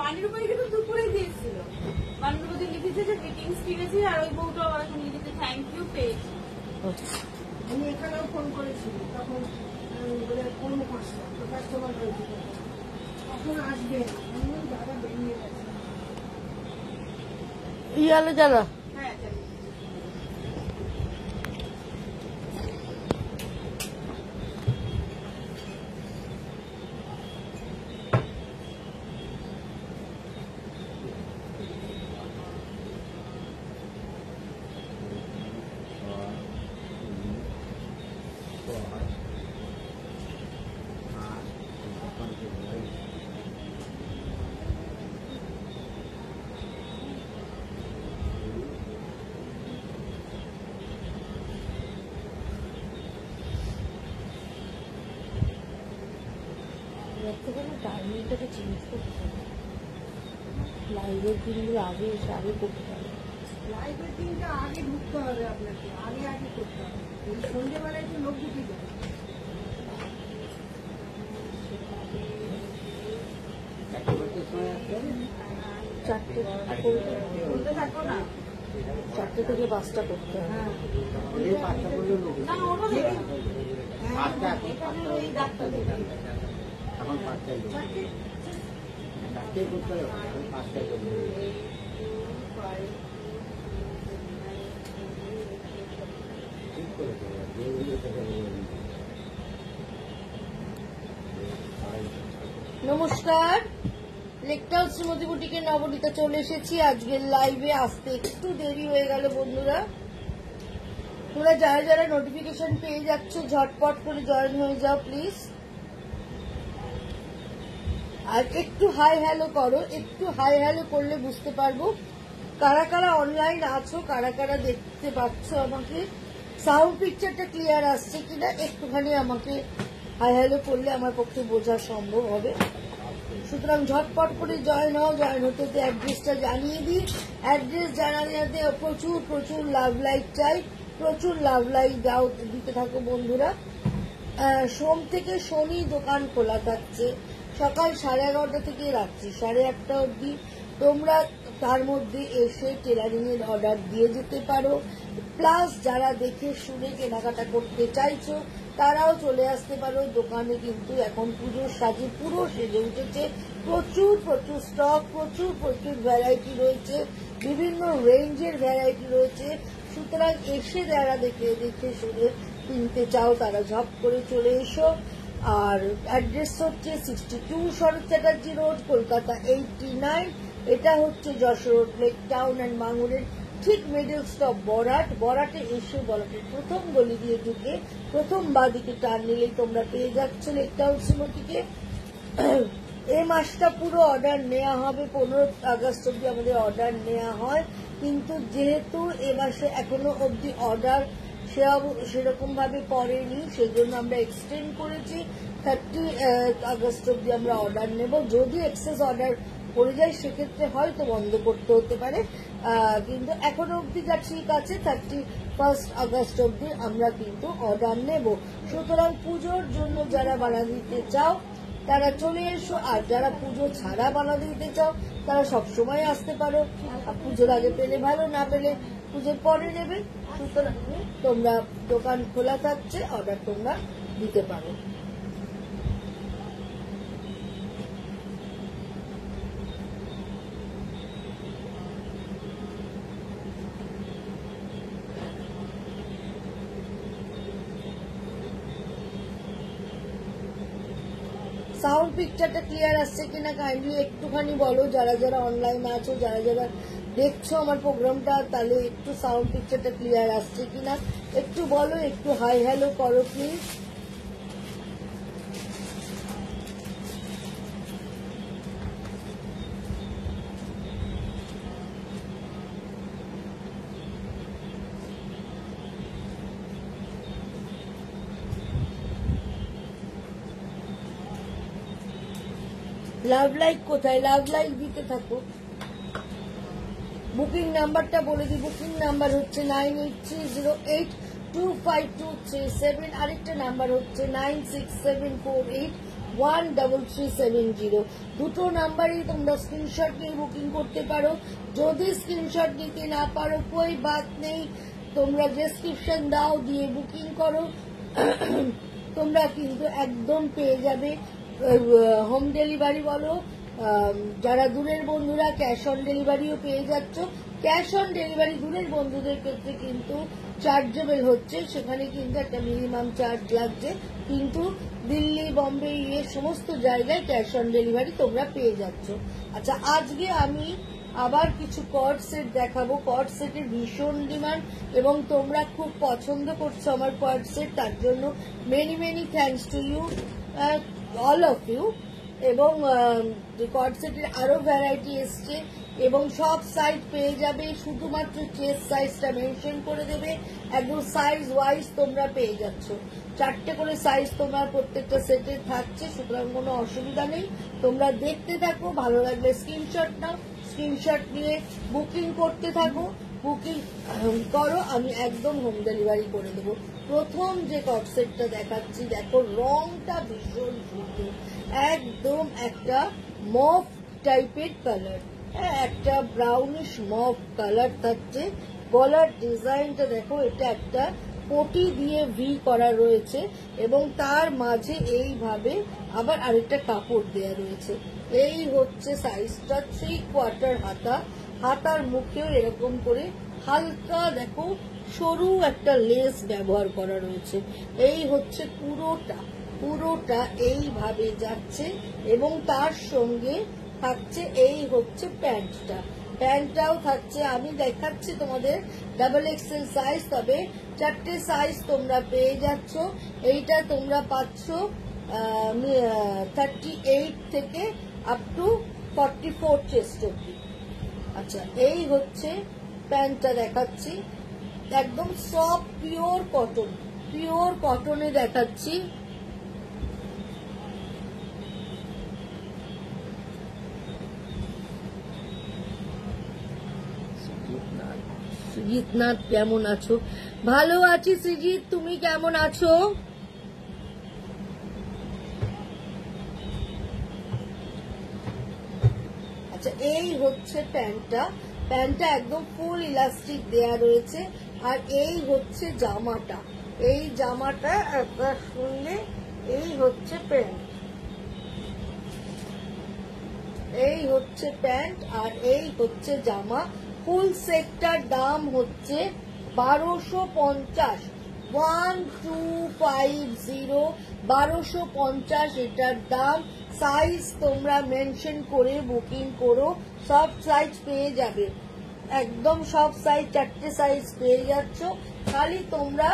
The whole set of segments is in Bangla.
বাড়ির উপরে কিন্তু দুপুরে দিয়েছিল, বাড়ির উপরে লিখেছে যে গ্রিটিংস পেয়েছি, আর ওই বউটা আবার এখন লিখেছে থ্যাংক ইউ পেয়েছি। আমি এখানেও ফোন করেছিল, তখন ফোন করছিলাম তো কাস্টমার হয়েছিল, তখন আসবে দাদা বেরিয়ে গেছে ইয়ালে জ্বালা। হ্যাঁ জানি। টাইমিংটাকে চেঞ্জ করতে হবে, লাইভের দিনগুলো আগে এসে আগে করতে হবে। লাইভের দিনটা আগে ঢুকতে হবে, আপনাকে আগে আগে করতে হবে। এই সন্ধ্যেবেলায় তো লোক ঢুকে যায়। চারটে থেকে 5টা করতে হবে। না ওটা এখানে ওই ডাক্তার এখন 5টায় করতে হবে, 5টায় করতে হবে। ঠিক করে নমস্কার, লেকটাউন শ্রীমতী বুটিকে নবনীতা চলে এসেছি। আজকের লাইভে আসতে একটু দেরি হয়ে গেল বন্ধুরা। তোমরা যারা যারা নোটিফিকেশন পেয়ে যাচ্ছ ঝটপট করে জয়েন হয়ে যাও প্লিজ। আর একটু হাই হ্যালো করো, একটু হাই হ্যালো করলে বুঝতে পারবো কারা কারা অনলাইন আছো, কারা কারা দেখতে পাচ্ছ আমাকে। সাউন্ড পিকচারটা ক্লিয়ার আসছে কিনা একটুখানি আমাকে হাই হ্যালো করলে আমার পক্ষে বোঝা সম্ভব হবে। সুতরাং ঝটপট করে জয়েন হও। জয়েন হতে অ্যাড্রেসটা জানিয়ে দিই। অ্যাড্রেস জানাতে প্রচুর প্রচুর লাভ লাইক চাই, প্রচুর লাভ লাইক দাও, দিতে থাকো বন্ধুরা। সোম থেকে শনি দোকান খোলা থাকছে, সকাল 11:30 থেকে রাত্রি 8:30 অবধি। তোমরা তার মধ্যে এসে টেলারিং এর অর্ডার দিয়ে যেতে পারো। প্লাস যারা দেখে শুনে কেনাকাটা করতে চাইছো তারাও চলে আসতে পারো দোকানে। কিন্তু এখন পুজোর সাজে পুরো সেজে উঠেছে, প্রচুর প্রচুর স্টক, প্রচুর প্রচুর ভ্যারাইটি রয়েছে, বিভিন্ন রেঞ্জের ভ্যারাইটি রয়েছে। সুতরাং এসে যারা দেখে শুনে কিনতে চাও তারা ঝপ করে চলে এসো। আর অ্যাড্রেস হচ্ছে 62 শরৎ চ্যাটার্জি রোড, কলকাতা 89। এটা হচ্ছে Jessore road, Lake Town and মাঙ্গুরের ঠিক মিডল স্টপ বরাট। বরাটে এসে বরাটের প্রথম গলি দিয়ে ঢুকে প্রথম বাঁদিকে টান নিলেই তোমরা পেয়ে যাচ্ছ লেক টাউন শ্রীমতীকে। এই মাসটা পুরো অর্ডার নেওয়া হবে, 15 আগস্ট অব্দি আমাদের অর্ডার নেওয়া হয়। কিন্তু যেহেতু এ মাসে এখনো অব্দি অর্ডার সেরকম ভাবে পড়েনি, সেজন্য আমরা এক্সটেন্ড করেছি। 30 আগস্ট অব্দি আমরা অর্ডার নেব। যদি এক্সেস অর্ডার পড়ে যায় সেক্ষেত্রে হয়তো বন্ধ করতে হতে পারে, কিন্তু এখনো অব্দি যা ঠিক আছে 31 আগস্ট অব্দি আমরা কিন্তু অর্ডার নেব। সুতরাং পুজোর জন্য যারা বানা দিতে চাও তারা চলে এসো, আর যারা পুজো ছাড়া বানা দিতে চাও তারা সবসময় আসতে পারো। পুজোর আগে পেলে ভালো, না পেলে পুজোর পরে নেবে। সুতরাং তোমরা দোকান খোলা থাকছে, অর্ডার তোমরা দিতে পারো। সাউন্ড পিকচারটা ক্লিয়ার আসছে কিনা কাইন্ডলি একটুখানি বলো। যারা যারা অনলাইনে আছো, যারা যারা দেখছো আমার প্রোগ্রামটা, তাহলে একটু সাউন্ড পিকচারটা ক্লিয়ার আসছে কিনা একটু বলো, একটু হাই হ্যালো করো প্লিজ। লাভ লাইক কোথায়? লাভ লাইক দিতে থাকো। বুকিং নাম্বারটা বলে দিই। বুকিং নাম্বার হচ্ছে 9830825237। আরেকটা নাম্বার হচ্ছে 967484 13370। দুটো নাম্বারই তোমরা স্ক্রিনশট নিয়ে বুকিং করতে পারো। যদি স্ক্রিনশট নিতে না পারো কোই বাত নেই, তোমরা ডেসক্রিপশন দাও, দিয়ে বুকিং করো, তোমরা কিন্তু একদম পেয়ে যাবে। হোম ডেলিভারি বলো, যারা দূরের বন্ধুরা ক্যাশ অন ডেলিভারিও পেয়ে যাচ্ছ। ক্যাশ অন ডেলিভারি দূরের বন্ধুদের ক্ষেত্রে কিন্তু চার্জেবল হচ্ছে, সেখানে কিন্তু একটা মিনিমাম চার্জ লাগছে, কিন্তু দিল্লি, বম্বে, সমস্ত জায়গায় ক্যাশ অন ডেলিভারি তোমরা পেয়ে যাচ্ছ। আচ্ছা, আজকে আমি আবার কিছু কর্ড সেট দেখাবো। কর্ড সেটের ভীষণ ডিমান্ড এবং তোমরা খুব পছন্দ করছো আমার কর্ড সেট, তার জন্য many many thanks to you, all of you. এবং কর্ড সেটের আরো ভ্যারাইটি এসছে এবং সব সাইজ পেয়ে যাবে, শুধুমাত্র চেস্ট সাইজটা মেনশন করে দেবে, একদম সাইজ ওয়াইজ তোমরা পেয়ে যাচ্ছ। 4টে করে সাইজ তোমার প্রত্যেকটা সেটে থাকছে, সুতরাং কোনো অসুবিধা নেই। তোমরা দেখতে থাকো, ভালো লাগলে স্ক্রিনশট নাও, স্ক্রিনশট নিয়ে বুকিং করতে থাকো, বুকিং করো, আমি একদম হোম ডেলিভারি করে দেবো। প্রথম যে কট সেটটা দেখাচ্ছি, দেখো রংটা ভীষণ সুন্দর, একদম একটা মফ টাইপের কালার, একটা ব্রাউনিশ মফ কালার থাকছে। গলার ডিজাইনটা দেখো, এটা একটা পটি দিয়ে ভি করা রয়েছে এবং তার মাঝে এইভাবে আবার আরেকটা কাপড় দেয়া রয়েছে। এই হচ্ছে সাইজটা 3/4 হাতা। হাতার মুখেও এরকম করে হালকা দেখো সরু একটা লেস ব্যবহার করা রয়েছে। এই হচ্ছে পুরোটা এইভাবে যাচ্ছে এবং তার সঙ্গে থাকছে এই হচ্ছে প্যান্টটাও থাকছে। আমি দেখাচ্ছি তোমাদের XXL সাইজ, তবে 4টে সাইজ তোমরা পেয়ে যাচ্ছ। এইটা তোমরা পাচ্ছ 38 থেকে আপ টু 44 চেস্ট অব্দি। আচ্ছা, এই হচ্ছে প্যান্টটা দেখাচ্ছি, একদম সফট পিওর কটনে দেখাচ্ছি। সৃজিতনাথ কেমন আছো? ভালো আছি সৃজিত, তুমি কেমন আছো? আচ্ছা, এই হচ্ছে প্যান্টটা একদম ফুল ইলাস্টিক দেয়া রয়েছে। আর এই হচ্ছে জামাটা, এই জামাটা একবার শুনলে, এই হচ্ছে প্যান্ট, এই হচ্ছে প্যান্ট আর এই হচ্ছে জামা। ফুল সেটটার দাম হচ্ছে 1250, 1250, 1250 এটার দাম। সাইজ তোমরা মেনশন করে বুকিং করো, সব সাইজ পেয়ে যাবে, একদম সব সাইজ, 4টে সাইজ পেয়ে যাচ্ছ। খালি তোমরা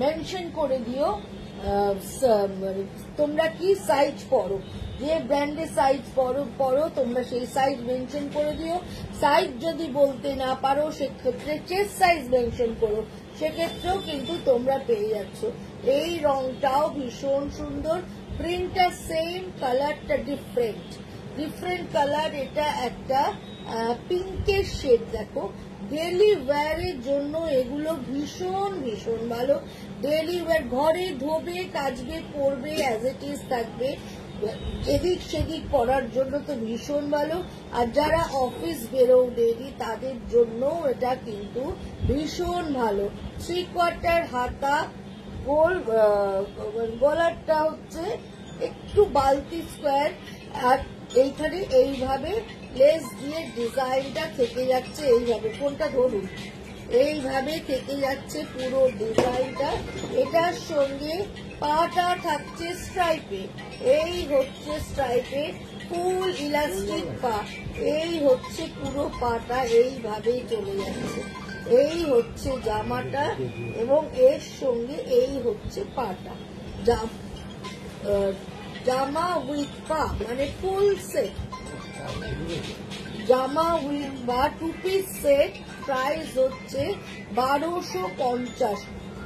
মেনশন করে দিও তোমরা কি সাইজ পরো, যে ব্র্যান্ডের সাইজ পরো তোমরা সেই সাইজ মেনশন করে দিও। সাইজ যদি বলতে না পারো সেক্ষেত্রে চেস্ট সাইজ মেনশন করো, সেক্ষেত্রেও কিন্তু তোমরা পেয়ে যাচ্ছ। এই রংটাও ভীষণ সুন্দর, প্রিন্টটা সেম, কালারটা ডিফারেন্ট কালার। এটা একটা পিঙ্কের শেড, দেখো ডেলি ওয়্যারের জন্য এগুলো ভীষণ ভালো। ডেলি ওয়্যার, ঘরে ধোবে, কাচবে, পরবে, অ্যাজ ইট ইজ থাকবে, এদিক সেদিক পরার জন্য তো ভীষণ ভালো। আর যারা অফিস বেরো ডেলি, তাদের জন্য এটা কিন্তু ভীষণ ভালো। 3/4 হাতা, গলারটা হচ্ছে একটু বালতি স্কোয়ার, আর এইখানে এইভাবে লেস দিয়ে ডিজাইনটা থেকে যাচ্ছে, এইভাবে কোনটা ধরুন, এইভাবে থেকে যাচ্ছে পুরো ডিজাইনটা। এটার সঙ্গে পাটা থাকছে স্ট্রাইপে, এই হচ্ছে স্ট্রাইপে ফুল ইলাস্টিক পা, এই হচ্ছে পুরো পাটা এইভাবেই চলে যাচ্ছে। এই হচ্ছে জামাটা এবং এর সঙ্গে এই হচ্ছে পাটা, জামা উইথ পা, মানে ফুল সেট জামা উইথ বা 2 পিস সেট। প্রাইস হচ্ছে 1250,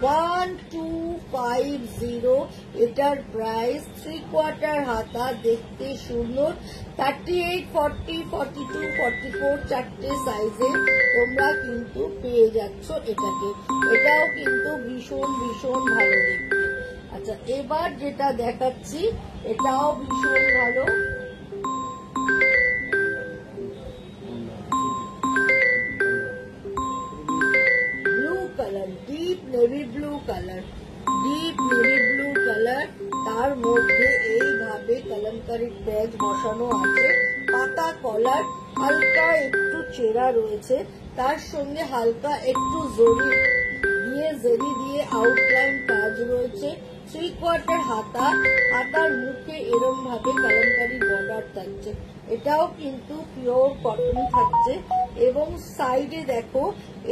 1250 এটার প্রাইস। 3/4 হাতা, দেখতে সুন্দর, 38, 40, 42, 44 4টে সাইজে তোমরা কিন্তু পেয়ে যাচ্ছ এটাকে। এটাও কিন্তু ভীষণ ভালো দেখতে। আচ্ছা, এবার যেটা দেখাচ্ছি এটাও ভীষণ ভালো। Blue colour, deep navy blue colour, deep navy blue colour, তার মধ্যে এইভাবে কলমকারী ব্যাগ বসানো আছে। পাতা কলার, হালকা একটু চেরা রয়েছে, তার সঙ্গে হালকা একটু জেরি দিয়ে আউটলাইন কাজ রয়েছে। 3/4 হাতা, হাতার মুখে এরম ভাবে কলমকারী বর্ডার থাকছে। এটাও কিন্তু পিওর কটন থাকছে এবং সাইডে দেখো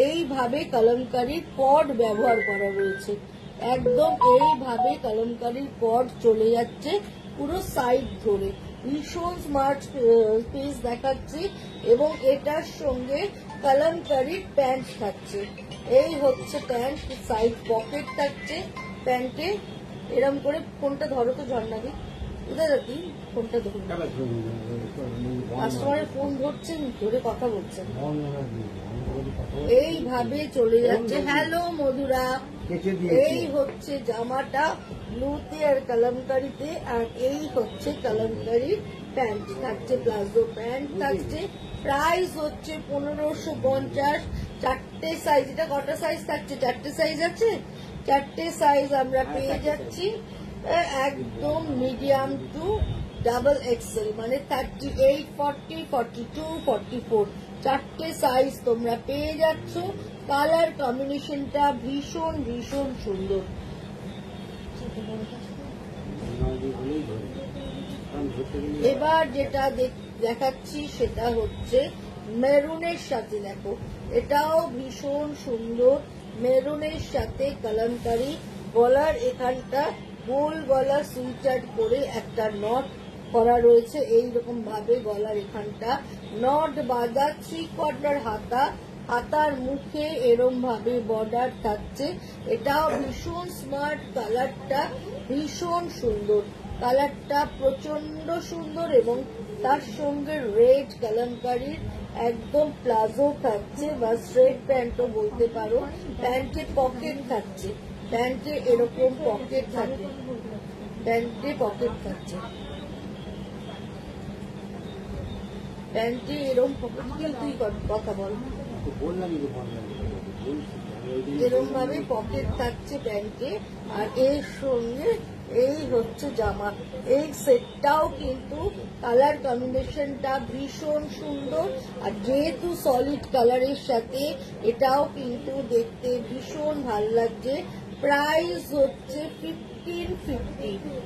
এইভাবে কলমকারীর কর্ড ব্যবহার করা রয়েছে। একদম এইভাবে কলমকারীর কর্ড চলে যাচ্ছে পুরো সাইড ধরে। ভীষণ স্মার্ট পিস দেখাচ্ছি এবং এটার সঙ্গে কলমকারীর প্যান্ট থাকছে। এই হচ্ছে প্যান্ট, সাইড পকেট থাকছে প্যান্টে। এরম করে ফোনটা ধরো তো ঝর্ণাদি, কোথায় যাচ্ছি ফোনটা ধরুন, কাস্টমারের ফোন ধরছেন, ধরে কথা বলছেন। এইভাবে চলে যাচ্ছে। হ্যালো মধুরা, এই হচ্ছে জামাটা ব্লুতে আর কলমকারিতে, আর এই হচ্ছে কলমকারির প্যান্ট থাকছে, প্লাজো প্যান্ট থাকছে। প্রাইস হচ্ছে 1550। 4টে সাইজ, এটা কটা সাইজ থাকছে? 4টে সাইজ আছে। 4টে সাইজ আমরা পেয়ে যাচ্ছি একদম মিডিয়াম টু ডাবল এক্সেল, মানে 38, 40, 42, 44 4টে সাইজ তোমরা পেয়ে যাচ্ছ। কালার কম্বিনেশনটা ভীষণ ভীষণ সুন্দর। এবার যেটা দেখাচ্ছি সেটা হচ্ছে মেরুনের সাথে, দেখো এটাও ভীষণ সুন্দর। মেরুনের সাথে কলমকারী, গলার এখানটা গোল গলা সুইচার্ড করে একটা নট করা রয়েছে। এইরকম ভাবে গলার এখানটা নট বাঁধা। 3/4 হাতা, হাতার মুখে এরম ভাবে বর্ডার থাকছে। এটাও ভীষণ স্মার্ট, কালারটা ভীষণ সুন্দর, কালারটা প্রচন্ড সুন্দর এবং তার সঙ্গে রেড কলমকারীর একদম প্লাজো থাকছে বা স্ট্রেট প্যান্টও বলতে পারো। প্যান্টে পকেট থাকছে, প্যান্টে এরকম পকেট থাকে, প্যান্টে পকেট থাকছে, প্যান্টে এরকম পকেট। তুই কথা বল। এরকম ভাবে পকেট থাকছে প্যান্টে, আর এর সঙ্গে এই হচ্ছে জামা। এই সেটটাও কিন্তু কালার কম্বিনেশনটা ভীষণ সুন্দর, আর যেহেতু সলিড কালারের সাথে এটাও কিন্তু দেখতে ভীষণ ভাল লাগছে। প্রাইস হচ্ছে 1550,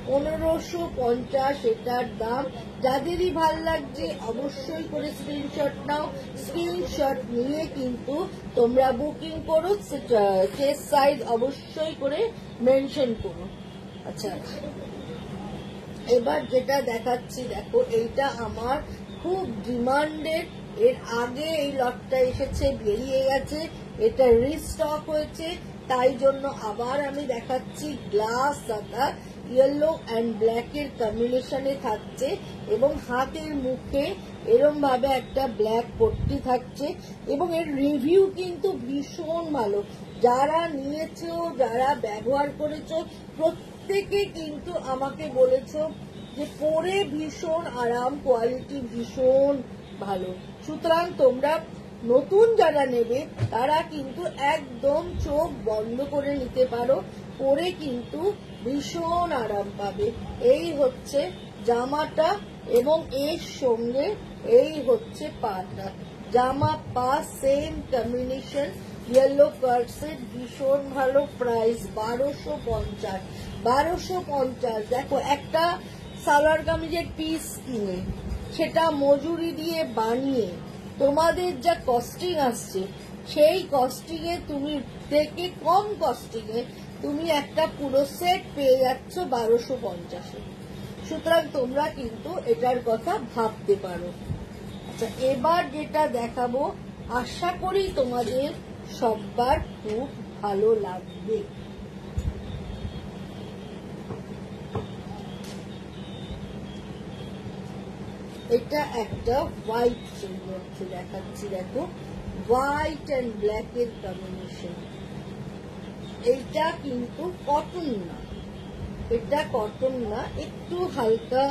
1550 এটার দাম। যাদেরই ভাল লাগছে অবশ্যই করে স্ক্রিনশট নাও। স্ক্রিনশট নিয়ে কিন্তু তোমরা বুকিং করো, কেস সাইজ অবশ্যই করে মেনশন করো। আচ্ছা, এবার যেটা দেখাচ্ছি দেখো, এইটা আমার খুব ডিমান্ডেড। এর আগে এই লটটা এসেছে, বেরিয়ে গেছে, এটা রিস্টক হয়েছে, তাই জন্য আবার আমি দেখাচ্ছি। গ্লাস সাদা ইয়েলো অ্যান্ড ব্ল্যাক এর কম্বিনেশনে থাকছে এবং হাতের মুখে এরম ভাবে একটা ব্ল্যাক পট্টি থাকছে এবং এর রিভিউ কিন্তু ভীষণ ভালো। যারা নিয়েছো, যারা ব্যবহার করেছো, প্রত্যেকে কিন্তু আমাকে বলেছো যে পরে ভীষণ আরাম, কোয়ালিটি ভীষণ ভালো। সুতরাং তোমরা নতুন যারা নেবে তারা কিন্তু একদম চোখ বন্ধ করে নিতে পারো, পরে কিন্তু ভীষণ আরাম পাবে। এই হচ্ছে জামাটা এবং এর সঙ্গে এই হচ্ছে পাটা। জামা পা সেম কম্বিনেশন, ইয়েলো কার্ডসেট, ভীষণ ভালো। প্রাইস 1250। 1250। দেখো, একটা সালোয়ার কামিজের পিস কিনে সেটা মজুরি দিয়ে বানিয়ে তোমাদের যা কস্টিং আসছে, সেই কস্টিং এ তুমি থেকে কম কস্টিং এ তুমি একটা পুরো সেট পেয়ে যাচ্ছ 1250-এ। সুতরাং তোমরা কিন্তু এটার কথা ভাবতে পারো। আচ্ছা, এবার যেটা দেখাবো আশা করি তোমাদের সবার খুব ভালো লাগবে। এটা একটা হোয়াইট মধ্যে দেখাচ্ছি, দেখো হোয়াইট অ্যান্ড ব্ল্যাক এর কম্বিনেশন। এইটা কিন্তু কটন না, এটা কটন না, একটু হালকা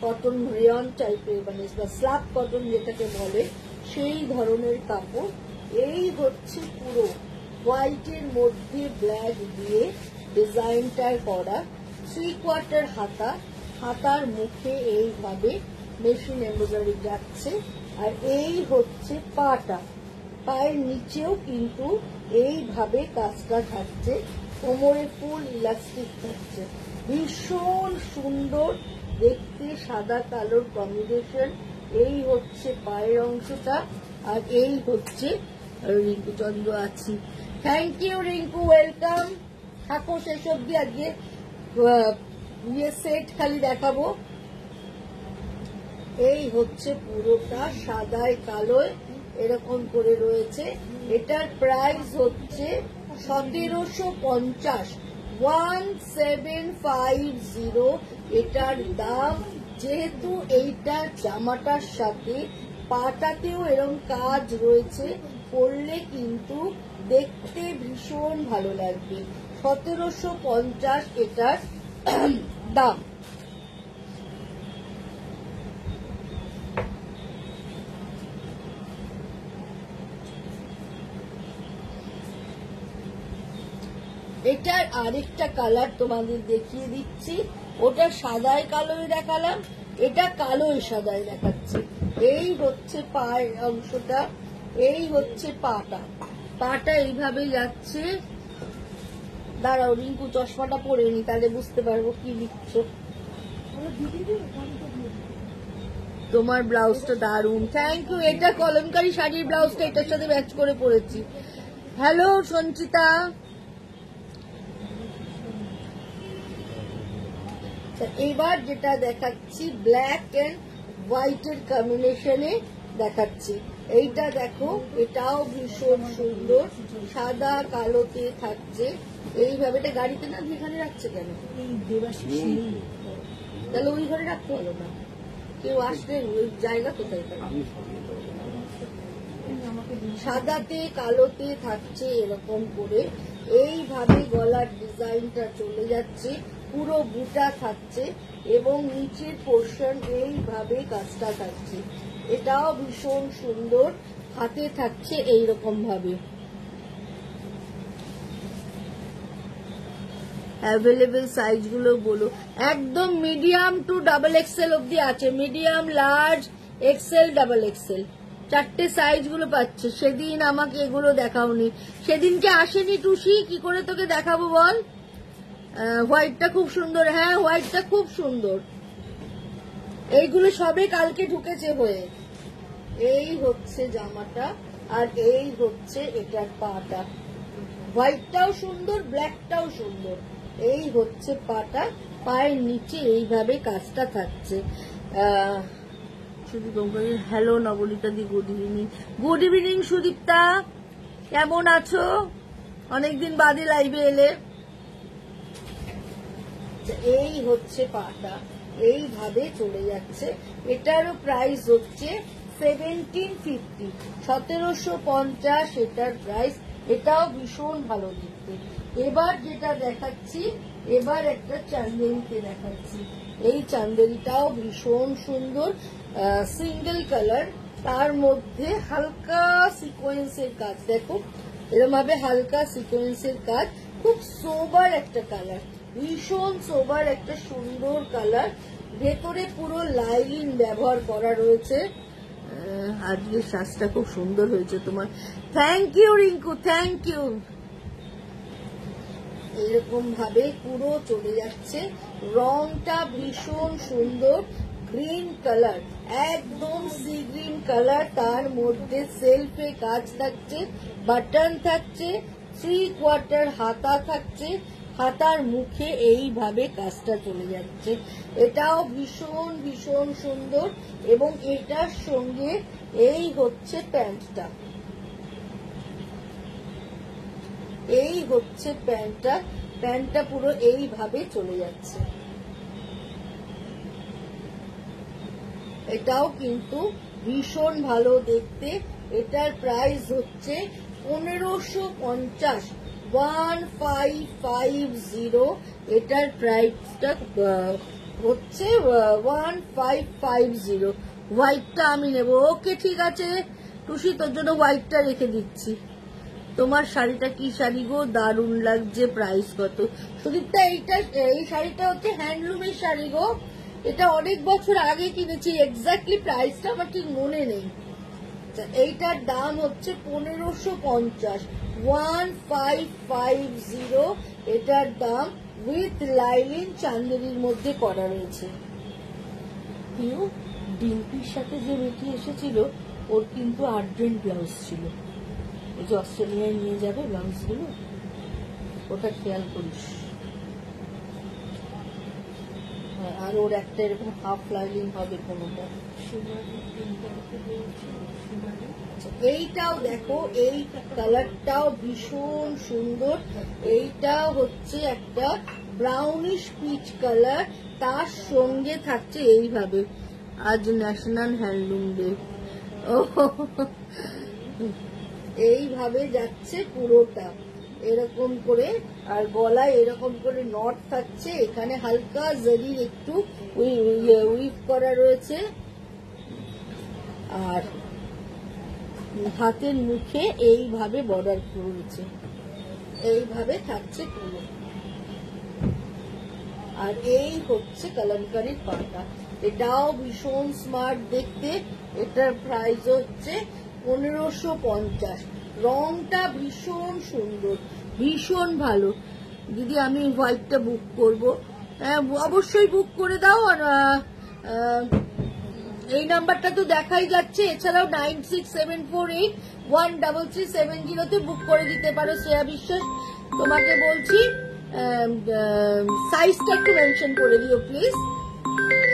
কটন রেয়ন টাইপের, মানে স্ল্যাব কটন যেটাকে বলে সেই ধরনের কাপড়। এই হচ্ছে পুরো হোয়াইটের মধ্যে ব্ল্যাক দিয়ে ডিজাইনটা করা, 3/4 হাতা, হাতার মুখে এইভাবে মেশিন এমব্রয়ডারি যাচ্ছে। আর এই হচ্ছে পাটা, পায়ের নিচেও কিন্তু এইভাবে কাজটা থাকছে, কোমরে ফুল ইলাস্টিক থাকছে, ভীষণ সুন্দর দেখতে, সাদা কালোর কম্বিনেশন। এই হচ্ছে পায়ের অংশটা, আর এই হচ্ছে রিঙ্কু চন্দ্র আছি। Thank you Rinku, welcome. থাকো শেষ অব্দি, আজকে সেট খালি দেখাবো। এই হচ্ছে পুরোটা সাদায় কালোয় এরকম করে রয়েছে। এটার প্রাইস হচ্ছে 1750, 1750 এটার দাম। যেহেতু এইটা জামাটার সাথে পাটাতেও এরকম কাজ রয়েছে, পরলে কিন্তু দেখতে ভীষণ ভালো লাগবে। 1750 এটার দাম। এটার আরেকটা কালার তোমাদের দেখিয়ে দিচ্ছি, ওটা সাদায় কালোয় দেখালাম, এটা কালোয় সাদায় দেখাচ্ছি। এই হচ্ছে পায়ের অংশটা, এই হচ্ছে পাটা, পাটা এইভাবে যাচ্ছে। দাঁড়াও রিঙ্কু, চশমাটা পরে নি, তাহলে বুঝতে পারবো কি লিখছো। তোমার ব্লাউজটা দারুণ, থ্যাংক ইউ। এটা কলমকারী শাড়ির ব্লাউজটা এটার সাথে ম্যাচ করে পরেছি। হ্যালো সঞ্চিতা। এবার যেটা দেখাচ্ছি ব্ল্যাক এন্ড হোয়াইটের কম্বিনেশনে দেখাচ্ছি। এইটা দেখো, এটাও ভীষণ সুন্দর, সাদা কালোতে থাকছে এইভাবে। এটা গাড়িতে না, এখানে রাখছে কেন? তাহলে ওই ঘরে রাখতে হলো না, কেউ আসলে ওই জায়গা কোথায় থাকবে? সাদাতে কালোতে থাকছে এরকম করে, এইভাবে গলার ডিজাইনটা চলে যাচ্ছে, পুরো বুটা থাকছে এবং নিচের পোর্শন এইভাবে কাজটা থাকছে। এটাও ভীষণ সুন্দর, হাতে থাকছে এইরকম ভাবে। অ্যাভেলেবেল সাইজ গুলো বলো। একদম মিডিয়াম টু ডাবল এক্সেল অব্দি আছে, medium, large, XL, double XL, 4টে সাইজ গুলো পাচ্ছে। সেদিন আমাকে এগুলো দেখাওনি, সেদিনকে আসেনি টুসি, কি করে তোকে দেখাবো বল? হোয়াইটটা খুব সুন্দর, হ্যাঁ হোয়াইটটা খুব সুন্দর। এইগুলো সবে কালকে ঢুকেছে হয়ে। এই হচ্ছে জামাটা, আর এই হচ্ছে এটার পাটা। হোয়াইটটাও সুন্দর, ব্ল্যাকটাও সুন্দর। এই হচ্ছে পাটা, পায়ের নিচে এইভাবে কাজটা থাকছে। সুদীপ, হ্যালো নবনীতা দি, good evening. Good evening Sudipta, কেমন আছো? অনেকদিন বাদে লাইভে এলে। এই হচ্ছে পাটা, এইভাবে চলে যাচ্ছে। এটারও প্রাইস হচ্ছে 1750, 1750 এটার প্রাইস। এটাও ভীষণ ভালো দেখতে। এবার যেটা দেখাচ্ছি, এবার একটা চান্দেরিতে দেখাচ্ছি। এই চান্দেরিটাও ভীষণ সুন্দর, সিঙ্গেল কালার, তার মধ্যে হালকা সিকোয়েন্সের কাজ। দেখো এরকম ভাবে হালকা সিকোয়েন্সের কাজ, খুব সোবার একটা কালার, ভীষণ সোবার একটা সুন্দর কালার। ভেতরে পুরো লাইলিন ব্যবহার করা রয়েছে। আজকের সাজটা খুব সুন্দর হয়েছে তোমার, thank you Rinku, thank you. এরকম ভাবে পুরো চলে যাচ্ছে, রংটা ভীষণ সুন্দর, গ্রিন কালার, একদম সি গ্রিন কালার, তার মধ্যে সেলফে কাজ থাকছে, বাটন থাকছে, 3/4 হাতা থাকছে, হাতার মুখে এইভাবে কাজটা চলে যাচ্ছে। এটাও ভীষণ ভীষণ সুন্দর। এবং এটার সঙ্গে এই হচ্ছে প্যান্টটা, এই হচ্ছে প্যান্টটা, প্যান্টটা পুরো এইভাবে চলে যাচ্ছে। এটাও কিন্তু ভীষণ ভালো দেখতে। এটার প্রাইস হচ্ছে 1550, 1550, এটার প্রাইসটা হচ্ছে 1550। হোয়াইটটা আমি নেব। ওকে ঠিক আছে টুসি, তোর জন্য হোয়াইটটা রেখে দিচ্ছি। তোমার শাড়িটা কি শাড়ি গো, দারুণ লাগছে। প্রাইস কত সুদীপ্তা? এই শাড়িটা হচ্ছে হ্যান্ডলুমের শাড়ি গো, এটা অনেক বছর আগে কিনেছি, এক্স্যাক্টলি প্রাইসটা আমার ঠিক মনে নেই। এইটার দাম হচ্ছে 1550, 1550 এটার দাম, উইথ লাইলিন চান্দেরির মধ্যে করা রয়েছে। ডিম্পির সাথে যে মেয়েটি এসেছিল ওর কিন্তু আর্জেন্ট ব্লাউজ ছিল, এই যে অস্ট্রেলিয়ায় নিয়ে যাবে ব্লাউজ গুলো, ওটা খেয়াল করিস। আর ওর একটা এরকম হাফ লাইলিং হবে কোনোটা। এইটাও দেখো, এই কালারটাও ভীষণ সুন্দর। এইটা হচ্ছে একটা ব্রাউনিশ পিচ কালার, তার সঙ্গে থাকছে এইভাবে, আজ ন্যাশনাল হ্যান্ডলুম ডে, এইভাবে যাচ্ছে পুরোটা এরকম করে, আর গলায় এরকম করে নট থাকছে, এখানে হালকা জরির একটু উইভ করা রয়েছে, আর হাতের মুখে এইভাবে বর্ডার রয়েছে, এইভাবে থাকছে পুরো। আর এই হচ্ছে কলমকারীর পাটা, এটাও ভীষণ স্মার্ট দেখতে। এটার প্রাইস হচ্ছে 1550। রংটা ভীষণ সুন্দর, ভীষণ ভালো। দিদি আমি হোয়াইটটা বুক করব, অবশ্যই বুক করে দাও। আর এই নাম্বারটা তো দেখাই যাচ্ছে, এছাড়াও 9674813370 তে বুক করে দিতে পারো। শ্রেয়া বিশ্বাস তোমাকে বলছি, সাইজটা একটু মেনশন করে দিও প্লিজ।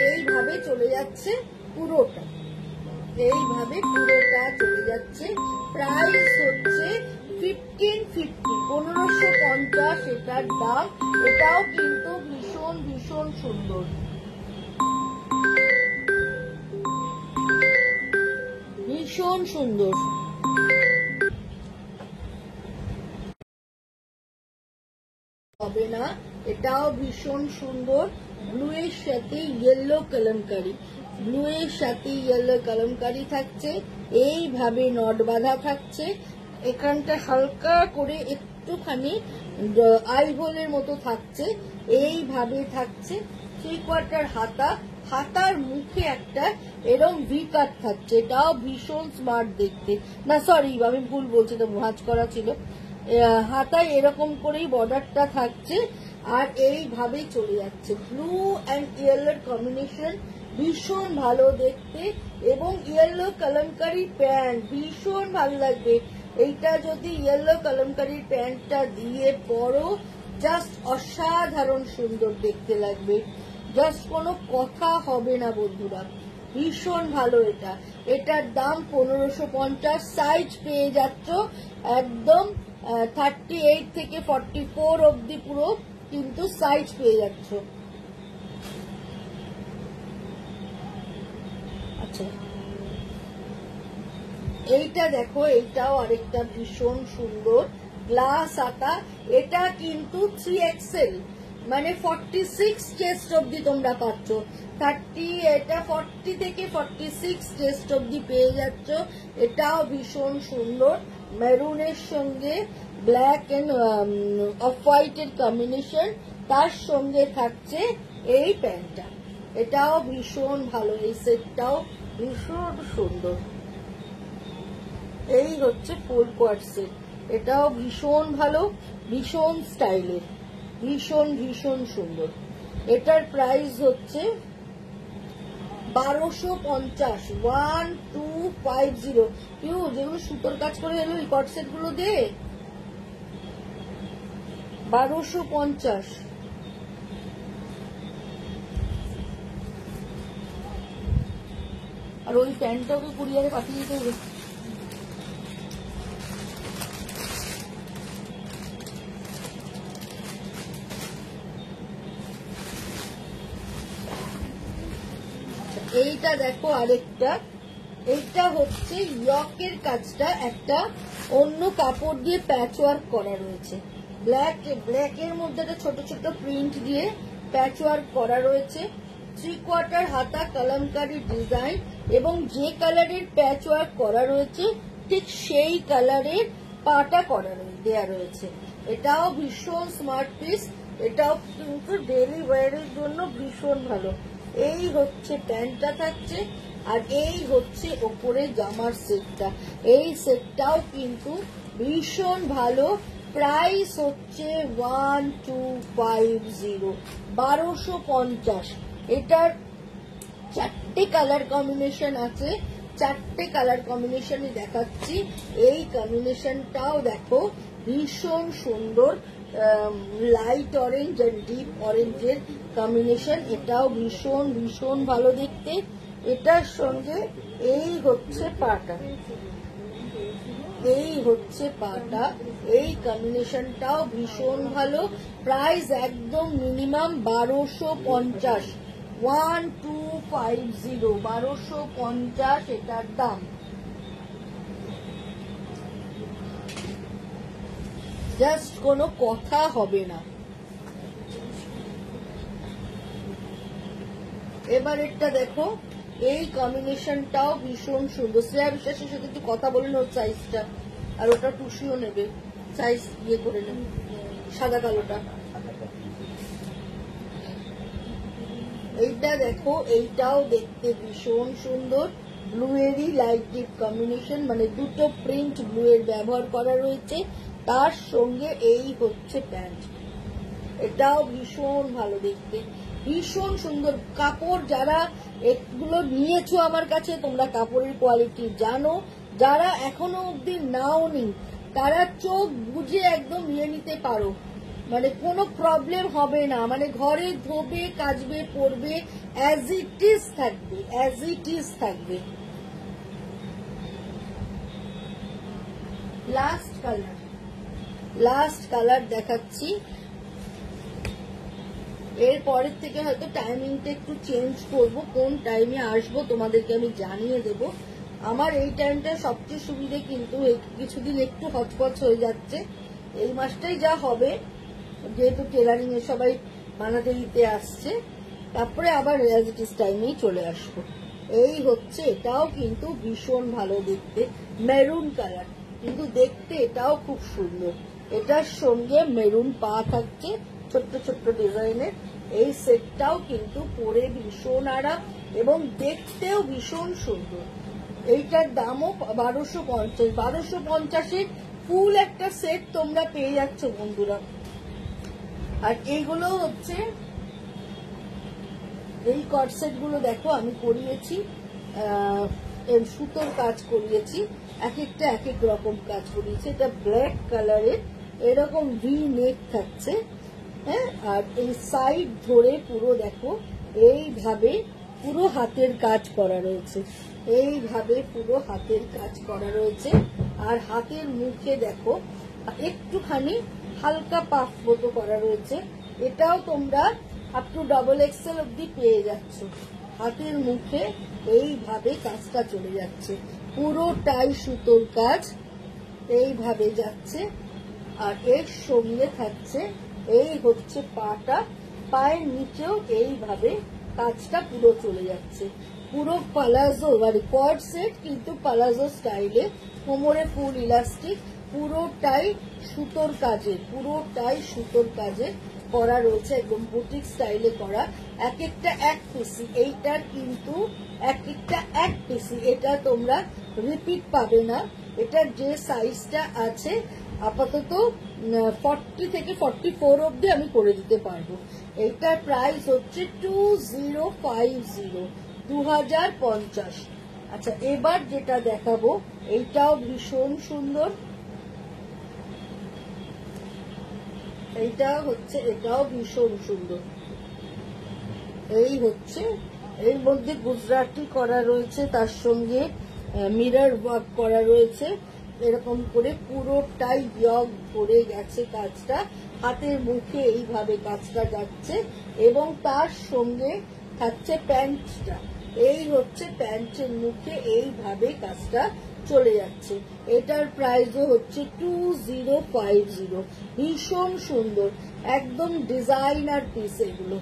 এইভাবে চলে যাচ্ছে পুরোটা, এইভাবে পুরোটা চলে যাচ্ছে। প্রাইস হচ্ছে 1550, 1550 এটার দাম। এটাও কিন্তু ভীষণ ভীষণ সুন্দর, ভীষণ সুন্দর। হবে না, এটাও ভীষণ সুন্দর। ব্লু এর সাথে ইয়েলো কলমকারি, ব্লু এর সাথে ইয়েলো কলমকারি থাকছে, এইভাবে নট বাঁধা থাকছে। এখানটা হালকা করে একটুখানি আই হোলের মতো থাকছে, এইভাবে থাকছে। 3/4 হাতা, হাতার মুখে একটা এরকম ভি কাট থাকছে, এটাও ভীষণ স্মার্ট দেখতে। না সরি, আমি ভুল বলছি, তো ভাঁজ করা ছিল। হাতায় এরকম করেই বর্ডারটা থাকছে, আর এইভাবে চলে যাচ্ছে। ব্লু অ্যান্ড ইয়েলোর কম্বিনেশন ভীষণ ভালো দেখতে, এবং ইয়েলো কলমকারি প্যান্ট ভীষণ ভালো লাগবে। এইটা যদি ইয়েলো কলমকারির প্যান্টটা দিয়ে পরো, জাস্ট অসাধারণ সুন্দর দেখতে লাগবে, জাস্ট কোনো কথা হবে না বন্ধুরা, ভীষণ ভালো এটা। এটার দাম 1550। সাইজ পেয়ে যাচ্ছ একদম 38 থেকে 44 অব্দি পুরো কিন্তু সাইজ পেয়ে যাচ্ছ। আচ্ছা, এইটা দেখো, এইটাও আরেকটা ভীষণ সুন্দর গ্লাস আটা। এটা কিন্তু 3XL, মানে 46 চেস্ট অব্দি তোমরা পাচ্ছ। 30, এটা 40 থেকে 46 চেস্ট অব্দি পেয়ে যাচ্ছ। এটাও ভীষণ সুন্দর, মেরুনের সঙ্গে ব্ল্যাক এন্ড অফ হোয়াইট এর কম্বিনেশন, তার সঙ্গে থাকছে এই প্যান্টটা। এটাও ভীষণ ভালো, এই সেটটাও ভীষণ সুন্দর। এই হচ্ছে ফুল কোয়ার্ট সেট, এটাও ভীষণ ভালো, ভীষণ স্টাইলের, ভীষণ ভীষণ সুন্দর। এটার প্রাইস হচ্ছে 1250, 1250। যেগুলো সুতোর কাজ করে এলো এই কট সেট গুলো দে, 1250। আর ওই প্যান্টটা ওকে কুরিয়ারে পাঠিয়ে দিতে হবে। এইটা দেখো আরেকটা, এইটা হচ্ছে ইয়কের কাজটা একটা অন্য কাপড় দিয়ে প্যাচ ওয়ার্ক করা রয়েছে। ব্ল্যাকের মধ্যে একটা ছোট ছোট প্রিন্ট দিয়ে প্যাচ ওয়ার্ক করা রয়েছে। 3/4 হাতা কলমকারী ডিজাইন এবং যে কালারের প্যাচ ওয়ার্ক করা রয়েছে ঠিক সেই কালারের পাটা দেয়া রয়েছে। এটাও ভীষণ স্মার্ট পিস, এটাও কিন্তু ডেইলি ওয়্যারের জন্য ভীষণ ভালো। এই হচ্ছে প্যান্টটা থাকছে, আর এই হচ্ছে ওপরে জামার সেটটা। এই সেটটাও কিন্তু ভীষণ ভালো। প্রাইস হচ্ছে 1250, 1250। এটার 4টে কালার কম্বিনেশন আছে, 4টে কালার কম্বিনেশনই দেখাচ্ছি। এই কম্বিনেশনটাও দেখো ভীষণ সুন্দর, লাইট অরেঞ্জ আর ডিপ অরেঞ্জের কম্বিনেশন। এটাও ভীষণ ভীষণ ভালো দেখতে। এটার সঙ্গে এই হচ্ছে পাটা, এই হচ্ছে পাটা। এই কম্বিনেশনটাও ভীষণ ভালো। প্রাইস একদম মিনিমাম 1250, 1250, 1250 এটার দাম। জাস্ট কোনো কথা হবে না। এবার এটা দেখো, এই কম্বিনেশনটাও ভীষণ সুন্দর। শ্রেয়া বিশ্বাসের সাথে একটু কথা বলে ওর সাইজটা, আর ওটা টুসিও নেবে, সাইজ ইয়ে করে নেবে, সাদা কালোটা। এইটা দেখো, এইটাও দেখতে ভীষণ সুন্দর। ব্লু এরই লাইট ডিপ কম্বিনেশন, মানে দুটো প্রিন্ট ব্লু এর ব্যবহার করা রয়েছে। তার সঙ্গে এই হচ্ছে প্যান্ট, এটাও ভীষণ ভালো দেখতে, ভীষণ সুন্দর কাপড়। যারা এগুলো নিয়েছো আমার কাছে, তোমরা কাপড়ের কোয়ালিটি জানো। যারা এখনো অব্দি নাওনি, তারা চোখ বুঝে একদম নিয়ে নিতে পারো, মানে কোনো প্রবলেম হবে না। মানে ঘরে ধোবে, কাচবে, পরবে, অ্যাজ ইট ইজ থাকবে, অ্যাজ ইট ইজ থাকবে। লাস্ট কালার দেখাচ্ছি। এর পরের থেকে হয়তো টাইমিংটা একটু চেঞ্জ করব, কোন টাইমে আসবো তোমাদেরকে আমি জানিয়ে দেব। আমার এই টাইমটা সবচেয়ে সুবিধে, কিন্তু কিছুদিন একটু হচপচ হয়ে যাচ্ছে। এই মাসটাই যা হবে, যেহেতু টেলারিং এ সবাই বানাতে দিতে আসছে, তারপরে আবার অ্যাজ ইট ইজ টাইমেই চলে আসবো। এই হচ্ছে, এটাও কিন্তু ভীষণ ভালো দেখতে, মেরুন কালার, কিন্তু দেখতে এটাও খুব সুন্দর। এটার সঙ্গে মেরুন পা থাকছে ছোট্ট ছোট্ট ডিজাইনের। এই সেটটাও কিন্তু পরে ভীষণ আরাম এবং দেখতেও ভীষণ সুন্দর। এইটার দামও 1250, 1250-এর ফুল একটা সেট তোমরা পেয়ে যাচ্ছ বন্ধুরা। আর এইগুলো হচ্ছে, এই কটসেট গুলো দেখো আমি করিয়েছি, সুতোর কাজ করিয়েছি, এক একটা এক এক রকম কাজ করিয়েছি। এটা ব্ল্যাক কালারের, এরকম ভি নেক থাকছে, হ্যাঁ। আর এই সাইড ধরে পুরো দেখো এইভাবে পুরো হাতের কাজ করা রয়েছে, এইভাবে পুরো হাতের কাজ করা রয়েছে। আর হাতের মুখে দেখো একটুখানি হালকা পাফ মতো করা রয়েছে। এটাও তোমরা আপ টু XXL অব্দি পেয়ে যাচ্ছ। হাতের মুখে এইভাবে কাজটা চলে যাচ্ছে, পুরোটাই সুতোর কাজ এইভাবে যাচ্ছে। আর এর সঙ্গে থাকছে এই হচ্ছে পাটা, পায়ের নিচেও এইভাবে কাজটা পুরো চলে যাচ্ছে। পুরো পালাজো মানে কর্ড সেট, কিন্তু পালাজো স্টাইলে, কোমরে ফুল ইলাস্টিক, পুরোটাই সুতোর কাজে, পুরোটাই সুতোর কাজে করা রয়েছে, একদম বুটিক স্টাইলে করা। এক একটা এক পিসি, এইটার কিন্তু এক একটা এক পিসি, এটা তোমরা রিপিট পাবে না। এটার যে সাইজটা আছে আপাতত 40 থেকে 44 অব্দি আমি করে দিতে পারবো। এইটার প্রাইস হচ্ছে 2050, 2050। আচ্ছা, এবার যেটা দেখাবো এইটাও ভীষণ সুন্দর। এইটা হচ্ছে, এটাও ভীষণ সুন্দর। এই হচ্ছে, এর মধ্যে গুজরাটি করা রয়েছে, তার সঙ্গে মিরর ওয়ার্ক করা রয়েছে, এরকম করে পুরোটাই ব্লক করে গেছে কাজটা। হাতের মুখে এইভাবে কাজটা যাচ্ছে এবং তার সঙ্গে থাকছে প্যান্টটা। এই হচ্ছে প্যান্টের মুখে এইভাবে কাজটা চলে যাচ্ছে। এটার প্রাইসও হচ্ছে 2050। ভীষণ সুন্দর, একদম ডিজাইনার পিস এগুলো,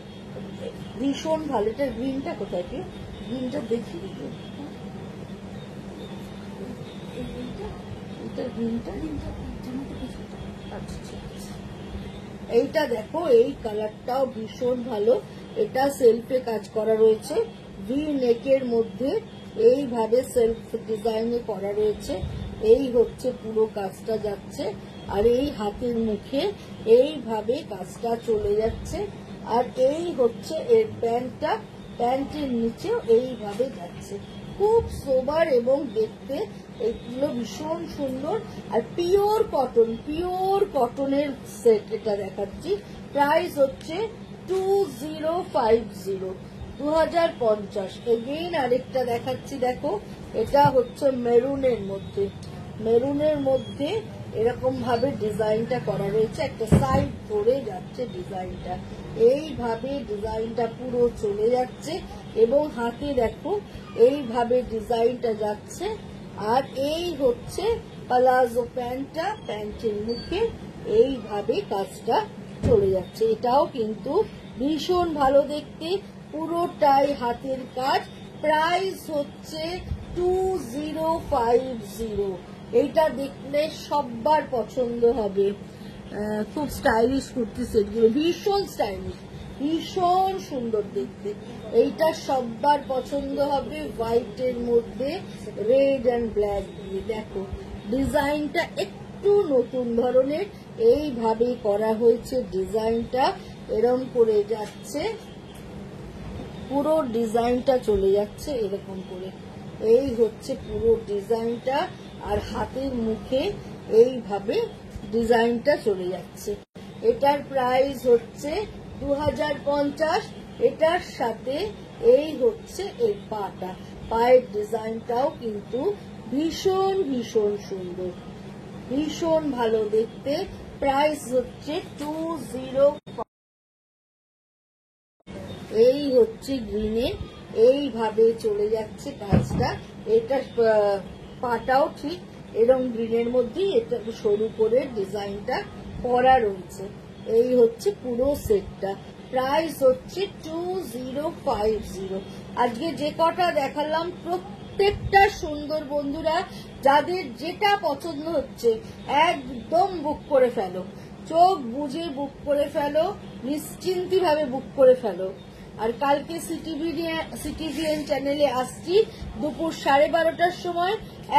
ভীষণ ভালো। এটার গ্রিনটা কোথায় কি? গ্রিনটা দেখি, এটার গ্রিনটা আচ্ছা ঠিক আছে। এইটা দেখো, এই কালারটাও ভীষণ ভালো। এটা সেলফে কাজ করা রয়েছে, ভি নেকের মধ্যে এইভাবে সেলফ ডিজাইনে করা রয়েছে। এই হচ্ছে পুরো কাজটা যাচ্ছে, আর এই হাতের মুখে এইভাবে কাজটা চলে যাচ্ছে। আর এই হচ্ছে এর প্যান্টটা, প্যান্টের নিচেও এইভাবে যাচ্ছে। খুব সোবার এবং দেখতে এগুলো ভীষণ সুন্দর। আর পিওর কটনের সেট এটা দেখাচ্ছি। প্রাইস হচ্ছে 2050, 2050। এগেইন আরেকটা দেখাচ্ছি, দেখো এটা হচ্ছে মেরুনের মধ্যে এরকম ভাবে ডিজাইনটা করা রয়েছে, একটা সাইড ধরে যাচ্ছে ডিজাইনটা, এইভাবে ডিজাইনটা পুরো চলে যাচ্ছে এবং হাতে দেখো এইভাবে ডিজাইনটা যাচ্ছে। আর এই হচ্ছে প্লাজো প্যান্টটা, প্যান্টের মুখে এইভাবে কাজটা চলে যাচ্ছে। এটাও কিন্তু ভীষণ ভালো দেখতে, পুরোটাই হাতের কাজ। প্রাইস হচ্ছে 2050। এইটা দেখলে সবার পছন্দ হবে। খুব স্টাইলিশ কুর্তি সেটগুলো, ভীষণ স্টাইলিশ, ভীষণ সুন্দর দেখতে। এইটা সবার পছন্দ হবে, হোয়াইটের মধ্যে রেড অ্যান্ড ব্ল্যাক দিয়ে। দেখো ডিজাইনটা একটু নতুন ধরনের, এইভাবে করা হয়েছে ডিজাইনটা, এরকম করে যাচ্ছে, পুরো ডিজাইনটা চলে যাচ্ছে এরকম করে। এই হচ্ছে পুরো ডিজাইনটা, আর হাতের মুখে এইভাবে ডিজাইনটা চলে যাচ্ছে। এটার প্রাইস হচ্ছে 2050। এটার সাথে এই হচ্ছে এর পাটা, পায়ের ডিজাইনটাও কিন্তু ভীষণ ভীষণ সুন্দর, ভীষণ ভালো দেখতে। প্রাইস হচ্ছে 2050। এই হচ্ছে গ্রিনে, এইভাবে চলে যাচ্ছে কাজটা। এটা পাটাও ঠিক এরকম গ্রিনের মধ্যেই এটা সরু করে ডিজাইনটা করা রয়েছে। এই হচ্ছে পুরো সেটটা, প্রাইস হচ্ছে 2050। আজকে যে কটা দেখালাম প্রত্যেকটা সুন্দর। বন্ধুরা, যাদের যেটা পছন্দ হচ্ছে একদম বুক করে ফেলো, চোখ বুঝে বুক করে ফেলো, নিশ্চিন্তি ভাবে বুক করে ফেলো। আর কালকে সিটিভিএন চ্যানেলে আসছি দুপুর 12:30টার সময়,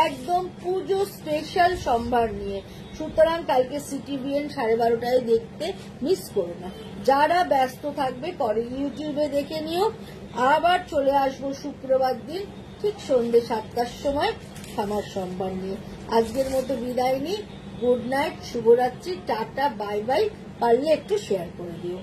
একদম পুজো স্পেশাল সম্ভার নিয়ে। সুতরাং কালকে সিটিভিএন 12:30টায় দেখতে মিস করো না। যারা ব্যস্ত থাকবে পরে ইউটিউবে দেখে নিও। আবার চলে আসবো শুক্রবার দিন ঠিক সন্ধ্যে 7টার সময় খামার সম্ভার নিয়ে। আজকের মতো বিদায় নিই। গুড নাইট, শুভরাত্রি, টাটা, বাই বাই। পারলে একটু শেয়ার করে দিও।